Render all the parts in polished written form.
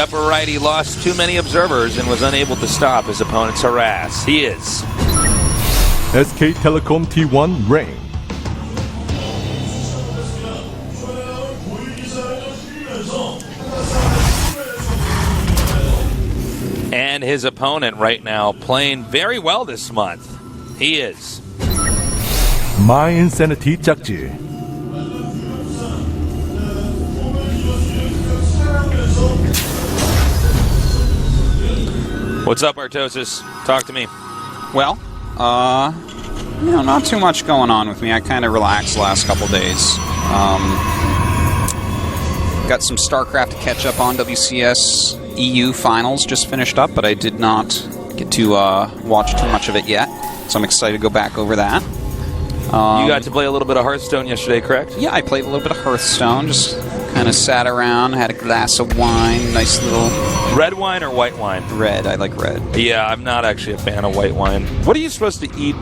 upper right, he lost too many observers and was unable to stop his opponent's harass. He is SK Telecom T1 Rain. And his opponent right now playing very well this month. He is My Insanity JAGJI. What's up, Artosis? Talk to me. Well, not too much going on with me. I kind of relaxed the last couple days. Got some Starcraft to catch up on. WCS EU Finals just finished up, but I did not get to watch too much of it yet. So I'm excited to go back over that. You got to play a little bit of Hearthstone yesterday, correct? Yeah, I played a little bit of Hearthstone. Just kind of sat around, had a glass of wine, nice little... Red wine or white wine? Red. I like red. Yeah, I'm not actually a fan of white wine. What are you supposed to eat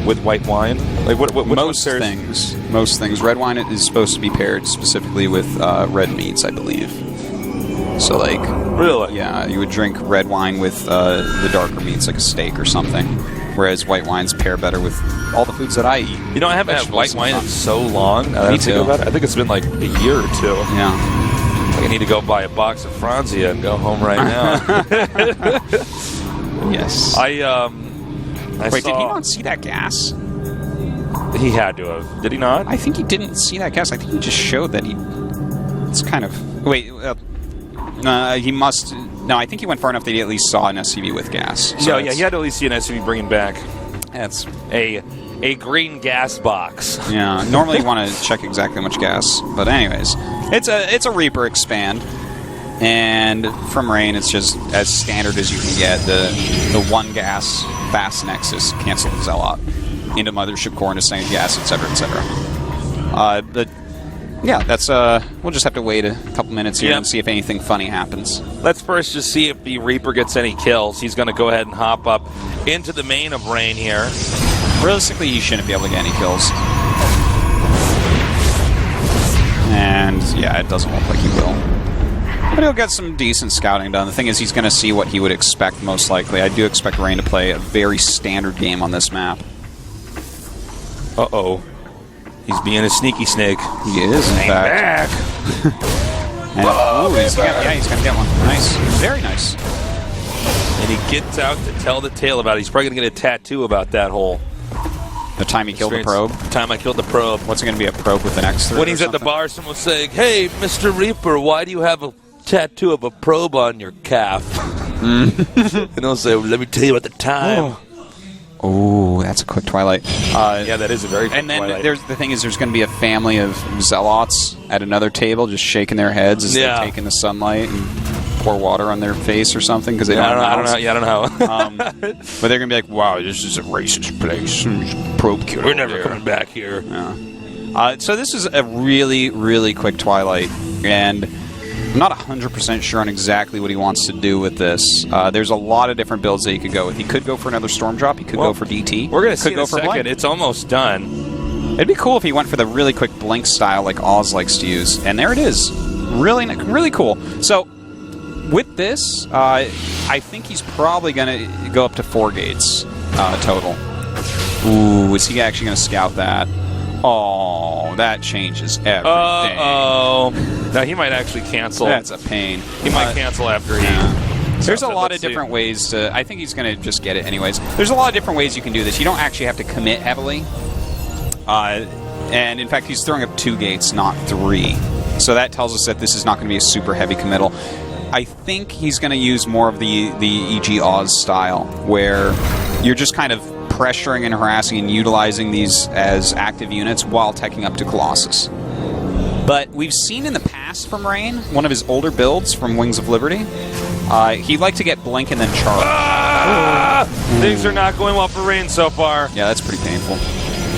with white wine? Like what Most things. Most things. Red wine is supposed to be paired specifically with red meats, I believe. So, like... Really? Yeah, you would drink red wine with the darker meats, like a steak or something. Whereas white wines pair better with all the foods that I eat. You know, I haven't had white wine in so long. Me too. I think it's been like a year or two. Yeah. Like I need to go buy a box of Franzia and go home right now. Yes. Wait, did he not see that gas? He had to have. Did he not? I think he didn't see that gas. I think he just showed that he... It's kind of... Wait, he must... No, I think he went far enough that he at least saw an SCV with gas. So yeah, he had to at least see an SUV bringing back That's... a green gas box. Yeah, normally you want to check exactly how much gas. But anyways, it's a Reaper expand. And from Rain, it's just as standard as you can get. The one gas fast Nexus cancel the Zealot into Mothership Core into Saint Gas, etc., etc. But yeah, that's we'll just have to wait a couple minutes here and see if anything funny happens. Let's first just see if the Reaper gets any kills. He's going to go ahead and hop up into the main of Rain here. Realistically, he shouldn't be able to get any kills. And yeah, it doesn't look like he will. But he'll get some decent scouting done. The thing is, he's going to see what he would expect most likely. I do expect Rain to play a very standard game on this map. Uh-oh. He's being a sneaky snake. He is, in fact. And, he's going to get one. Nice. Very nice. And he gets out to tell the tale about it. He's probably going to get a tattoo about that hole. The time he killed the probe? The time I killed the probe. What's it going to be, a probe with an X through? When he's at the bar, someone's saying, "Hey, Mr. Reaper, why do you have a tattoo of a probe on your calf?" And he'll say, well, "Let me tell you about the time." Oh, that's a quick Twilight. Yeah, that is a very quick And then Twilight. there's going to be a family of Zealots at another table just shaking their heads as they're taking the sunlight and pour water on their face or something because they don't have mouths. I don't know. But they're going to be like, wow, this is a racist place. Probe killer. We're never coming back here. Yeah. So this is a really, really quick Twilight. And I'm not 100% sure on exactly what he wants to do with this. There's a lot of different builds that he could go with. He could go for another Storm Drop. He could go for DT. We're going to see in a for second. Blink. It's almost done. It'd be cool if he went for the really quick Blink style like Oz likes to use. And there it is. Really, really cool. So with this, I think he's probably going to go up to 4 gates total. Ooh, is he actually going to scout that? Oh, that changes everything. Uh-oh. Now, he might actually cancel. That's a pain. He might cancel after he... There's a lot of different ways to... I think he's going to just get it anyways. There's a lot of different ways you can do this. You don't actually have to commit heavily. And, in fact, he's throwing up 2 gates, not 3. So that tells us that this is not going to be a super heavy committal. I think he's going to use more of the EG Oz style, where you're just kind of pressuring and harassing and utilizing these as active units while teching up to Colossus. But we've seen in the past from Rain, one of his older builds from Wings of Liberty, he'd like to get Blink and then charge. Things are not going well for Rain so far. Yeah, that's pretty painful.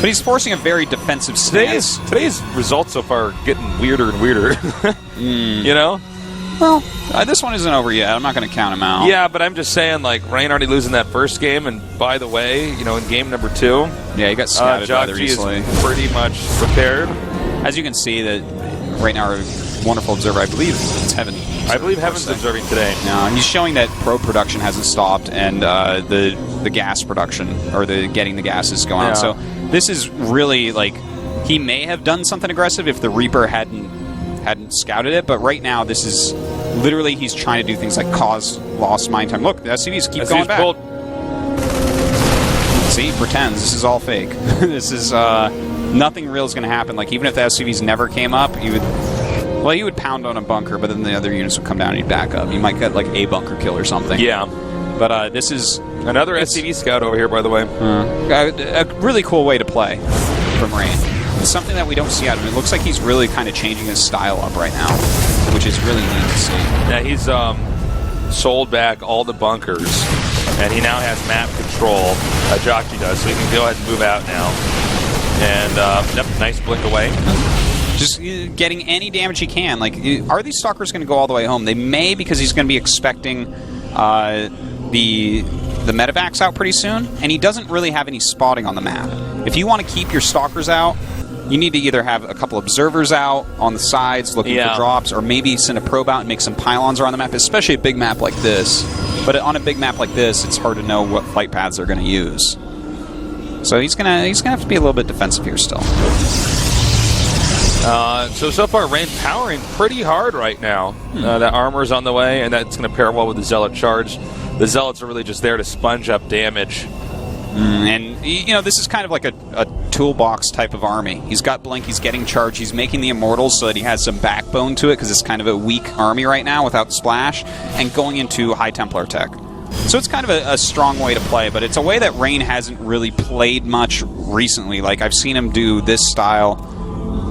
But he's forcing a very defensive stance. Today's results so far are getting weirder and weirder. You know? Well, this one isn't over yet. I'm not going to count him out. Yeah, but I'm just saying, like, Rain already losing that first game, and by the way, you know, in game number 2... Yeah, he got scouted rather JOGUNSHOP easily. is pretty much prepared. As you can see, that right now wonderful observer. I believe it's Heaven. I believe Heaven's observing today. No, he's showing that probe production hasn't stopped, and the gas production, or getting the gases going on. So this is really, like, he may have done something aggressive if the Reaper hadn't scouted it, but right now this is literally he's trying to do things like cause lost mine time. Look, the SCVs keep going back. See, he pretends this is all fake. This is nothing real is going to happen. Like, even if the SCVs never came up, he would pound on a bunker, but then the other units would come down and he'd back up. You might get like a bunker kill or something. Yeah, but this is another SCV scout over here, by the way. A really cool way to play from Rain. It's something that we don't see out of him. It looks like he's really kind of changing his style up right now, which is really neat to see. Yeah, he's sold back all the bunkers, and he now has map control. Jjakji does, so he can go ahead and move out now. And yep, nice blink away. Just getting any damage he can. Like, are these Stalkers going to go all the way home? They may, because he's going to be expecting the medevacs out pretty soon, and he doesn't really have any spotting on the map. If you want to keep your Stalkers out, you need to either have a couple observers out on the sides looking for drops, or maybe send a probe out and make some pylons around the map, especially a big map like this. But on a big map like this, it's hard to know what flight paths they're going to use. So he's gonna have to be a little bit defensive here still. So far, Rain powering pretty hard right now. That armor's on the way, and that's going to pair well with the Zealot charge. The Zealots are really just there to sponge up damage. And, you know, this is kind of like a toolbox type of army. He's got Blink, he's getting charge, he's making the Immortals so that he has some backbone to it, because it's kind of a weak army right now without Splash, and going into High Templar tech. So it's kind of a strong way to play, but it's a way that Rain hasn't really played much recently. Like, I've seen him do this style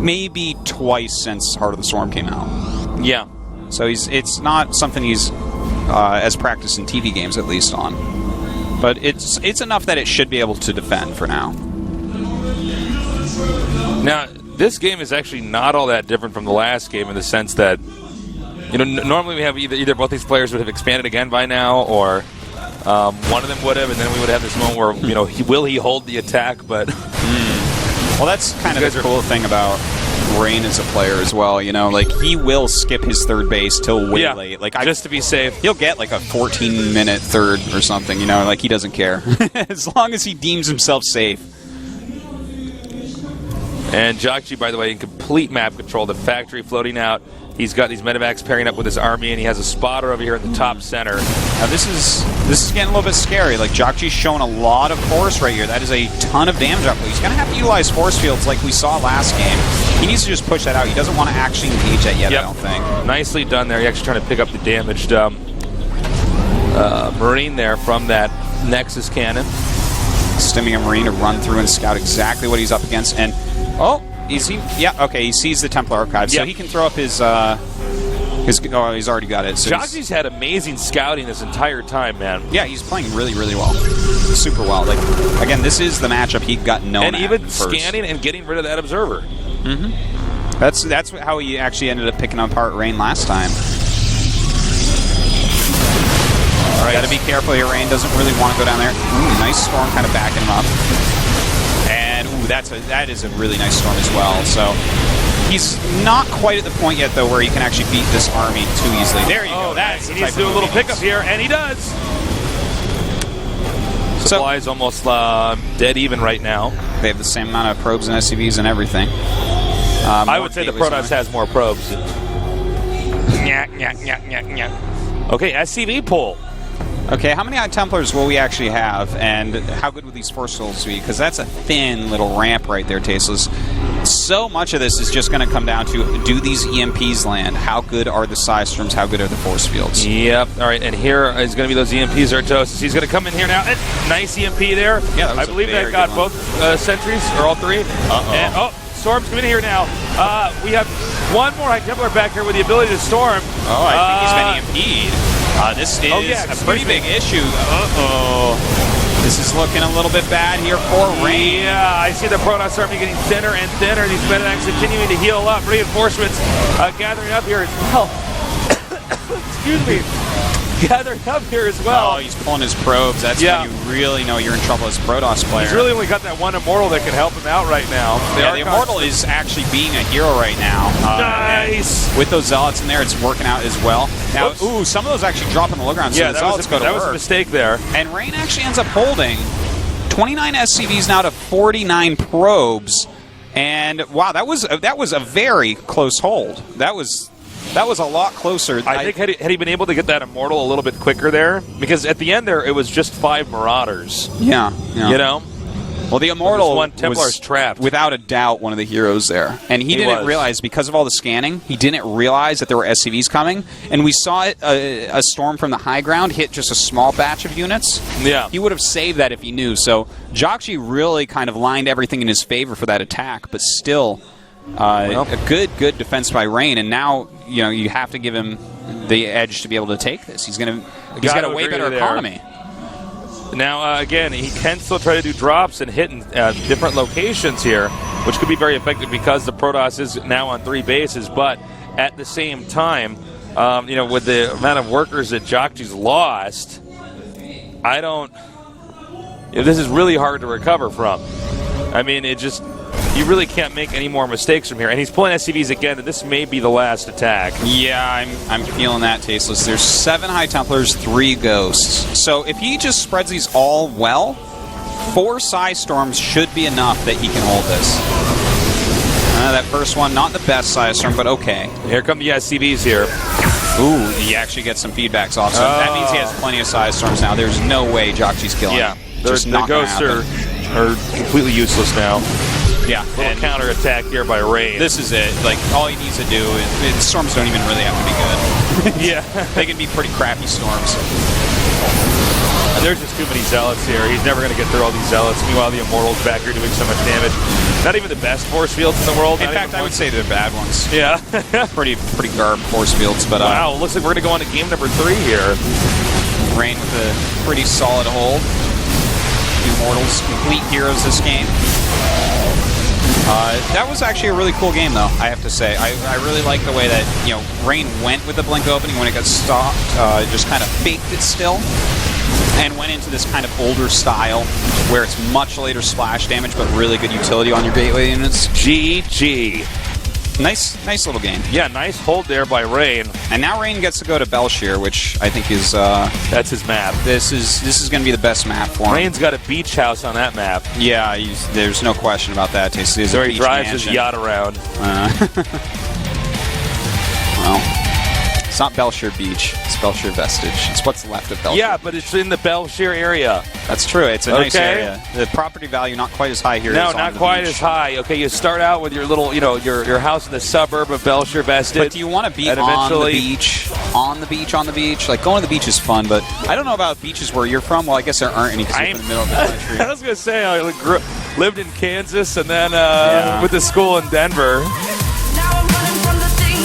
maybe twice since Heart of the Storm came out. Yeah. So it's not something he's as practiced in TV games, at least, on. But it's enough that it should be able to defend for now. Now, this game is actually not all that different from the last game in the sense that, you know, normally we have either both these players would have expanded again by now, or one of them would have, and then we would have this moment where, you know, will he hold the attack? But well, that's kind of the cool thing about Rain as a player as well. You know, like, he will skip his third base till way late. Like, just to be safe. He'll get like a 14-minute third or something. You know, like, he doesn't care as long as he deems himself safe. And Jjakji, by the way, in complete map control. The factory floating out. He's got these medevacs pairing up with his army, and he has a spotter over here in the top center. Now this is getting a little bit scary. Like, Jjakji's showing a lot of force right here. That is a ton of damage up. He's going to have to utilize force fields like we saw last game. He needs to just push that out. He doesn't want to actually engage that yet, I don't think. Nicely done there. He's actually trying to pick up the damaged Marine there from that Nexus cannon. Stimming a Marine to run through and scout exactly what he's up against. And, is he? Yeah, okay, he sees the Templar Archive, so he can throw up his he's already got it. So Jjakji's had amazing scouting this entire time, man. Yeah, he's playing really, really well. Super well. Like, again, this is the matchup he got known and at even first. Scanning and getting rid of that observer. Mm-hmm. That's how he actually ended up picking apart Rain last time. All right, got to be careful here. Rain doesn't really want to go down there. Nice storm kind of backing him up. And that is a really nice storm as well. So he's not quite at the point yet, though, where he can actually beat this army too easily. There you go. He needs to do a little pickup here, and he does. Supply's almost dead even right now. They have the same amount of probes and SCVs and everything. I would say the Protoss has more probes. Okay, SCV pull. Okay, how many High Templars will we actually have, and how good will these force fields be? Because that's a thin little ramp right there, Tasteless. So much of this is just going to come down to, do these EMPs land? How good are the Psi Storms? How good are the force fields? Yep. All right, and here is going to be those EMPs, Artosis. He's going to come in here now. Nice EMP there. Yeah, I believe that got both sentries, or all three. And, Storm's coming in here now. We have one more High Templar back here with the ability to storm. I think he's been EMP'd. This is a pretty big issue. This is looking a little bit bad here for Rain. Yeah, I see the Protoss army getting thinner and thinner. These medevacs continuing to heal up. Reinforcements gathering up here as well. Excuse me. gathered up here as well. Oh, he's pulling his probes. That's when you really know you're in trouble as a Protoss player. He's really only got that one Immortal that can help him out right now. The Immortal is actually being a hero right now. Nice! With those Zealots in there, it's working out as well. Now, some of those actually drop on the low ground, so the Zealots go to work. That was a mistake there. And Rain actually ends up holding 29 SCVs now to 49 probes. And wow, that was a very close hold. That was a lot closer. I think had he been able to get that Immortal a little bit quicker there, because at the end there it was just 5 Marauders. Yeah. You know? Well, the Immortal one Templar's trapped. Without a doubt, one of the heroes there. And he didn't realize, because of all the scanning, he didn't realize that there were SCVs coming. And we saw it, a storm from the high ground hit just a small batch of units. Yeah. He would have saved that if he knew. So JOGUNSHOP really kind of lined everything in his favor for that attack, but still a good defense by Rain. And now, you have to give him the edge to be able to take this. He's got a way better economy. Now, again, he can still try to do drops and hit in different locations here, which could be very effective because the Protoss is now on 3 bases. But at the same time, with the amount of workers that JOGUNSHOP's lost, this is really hard to recover from. I mean, you really can't make any more mistakes from here. And he's pulling SCVs again, and this may be the last attack. Yeah, I'm feeling that, Tasteless. There's 7 High Templars, 3 Ghosts. So if he just spreads these all well, 4 Psy Storms should be enough that he can hold this. That first one, not the best Psy Storm, but okay. Here come the SCVs here. Ooh, he actually gets some feedbacks off. So that means he has plenty of Psy Storms now. There's no way JOGUNSHOP's killing him. The Ghosts are completely useless now. Yeah, and counter attack here by Rain. This is it. Like, all he needs to do is storms don't even really have to be good. Yeah, they can be pretty crappy storms. There's just too many Zealots here. He's never going to get through all these Zealots. Meanwhile, the Immortal's back here doing so much damage. Not even the best force fields in the world. In fact, I would say they're bad ones. Yeah, pretty garb force fields. But wow, looks like we're going to go on to game number 3 here. Rain with a pretty solid hold. The Immortals complete heroes this game. That was actually a really cool game, though, I have to say. I really like the way that, Rain went with the blink opening when it got stopped, just kind of faked it still, and went into this kind of older style where it's much later splash damage, but really good utility on your gateway units. GG. Nice little game. Yeah, nice hold there by Rain. And now Rain gets to go to Belshir, which I think is that's his map. This is going to be the best map for him. Rain's got a beach house on that map. Yeah, there's no question about that. So he drives his yacht around. Well, it's not Belshir Beach. It's Belshir Vestige. It's what's left of Belshir. Yeah, but it's in the Belshir area. That's true. It's a nice area. The property value not quite as high here. No, not quite as high. Okay, you start out with your little, your house in the suburb of Belshir Vestige. But do you want to be on the beach? On the beach? Like, going to the beach is fun, but I don't know about beaches where you're from. Well, I guess there aren't any because you're in the middle of the country. I was going to say, I lived in Kansas and then went to school in Denver.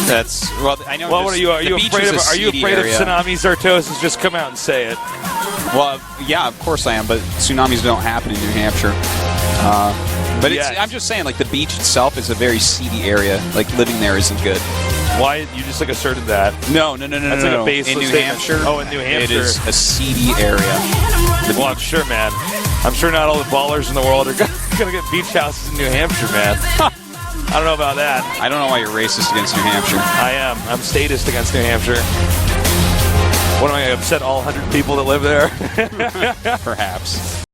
I know. Well, what are you afraid of? Are you afraid of tsunami Zartosis? Just come out and say it. Well, yeah, of course I am. But tsunamis don't happen in New Hampshire. But I'm just saying, like, the beach itself is a very seedy area. Like, living there isn't good. Why you just asserted that? No. That's like a baseless in New statement. Hampshire. Oh, in New Hampshire, it is a seedy area. Well, I'm sure, man. I'm sure not all the ballers in the world are gonna get beach houses in New Hampshire, man. I don't know about that. I don't know why you're racist against New Hampshire. I am. I'm statist against New Hampshire. What am I going to upset all 100 people that live there? Perhaps.